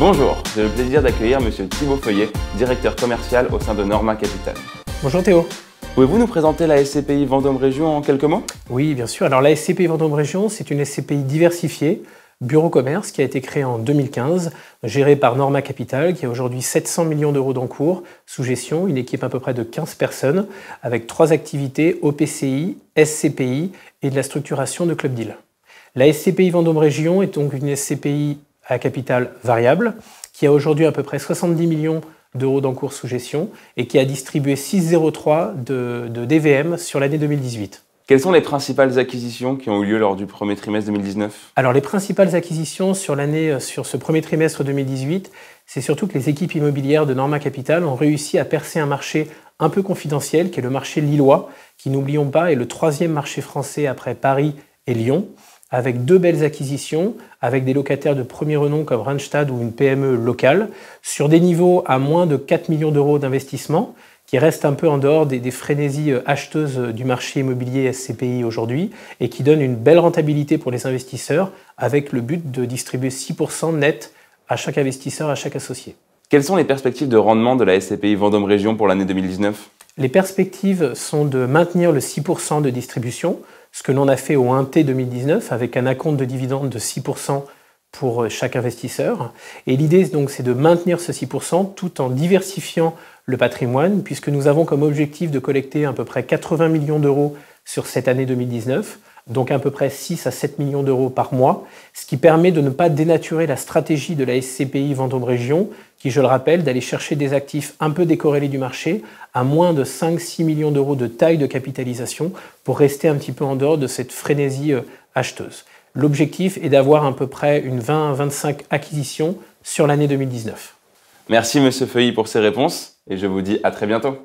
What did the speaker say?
Bonjour, j'ai le plaisir d'accueillir Monsieur Thibaut Feuillet, directeur commercial au sein de Norma Capital. Bonjour Théo. Pouvez-vous nous présenter la SCPI Vendôme Région en quelques mots? Oui, bien sûr. Alors la SCPI Vendôme Région, c'est une SCPI diversifiée, bureau commerce, qui a été créée en 2015, gérée par Norma Capital, qui a aujourd'hui 700 millions d'euros d'encours sous gestion, une équipe à peu près de 15 personnes, avec 3 activités, OPCI, SCPI et de la structuration de club deal. La SCPI Vendôme Région est donc une SCPI à capital variable, qui a aujourd'hui à peu près 70 millions d'euros d'encours sous gestion et qui a distribué 6,03 de DVM sur l'année 2018. Quelles sont les principales acquisitions qui ont eu lieu lors du premier trimestre 2019? Alors les principales acquisitions sur ce premier trimestre 2018, c'est surtout que les équipes immobilières de Norma Capital ont réussi à percer un marché un peu confidentiel, qui est le marché lillois, qui, n'oublions pas, est le 3e marché français après Paris et Lyon, avec 2 belles acquisitions, avec des locataires de premier renom comme Randstad ou une PME locale, sur des niveaux à moins de 4 millions d'euros d'investissement, qui restent un peu en dehors des frénésies acheteuses du marché immobilier SCPI aujourd'hui, et qui donnent une belle rentabilité pour les investisseurs, avec le but de distribuer 6% net à chaque investisseur, à chaque associé. Quelles sont les perspectives de rendement de la SCPI Vendôme Région pour l'année 2019? Les perspectives sont de maintenir le 6% de distribution, ce que l'on a fait au 1T 2019 avec un acompte de dividendes de 6% pour chaque investisseur. Et l'idée donc c'est de maintenir ce 6% tout en diversifiant le patrimoine, puisque nous avons comme objectif de collecter à peu près 80 millions d'euros sur cette année 2019, donc à peu près 6 à 7 millions d'euros par mois, ce qui permet de ne pas dénaturer la stratégie de la SCPI Vendôme Région, qui, je le rappelle, d'aller chercher des actifs un peu décorrélés du marché à moins de 5-6 millions d'euros de taille de capitalisation pour rester un petit peu en dehors de cette frénésie acheteuse. L'objectif est d'avoir à peu près une 20 à 25 acquisitions sur l'année 2019. Merci Monsieur Feuillet pour ces réponses et je vous dis à très bientôt.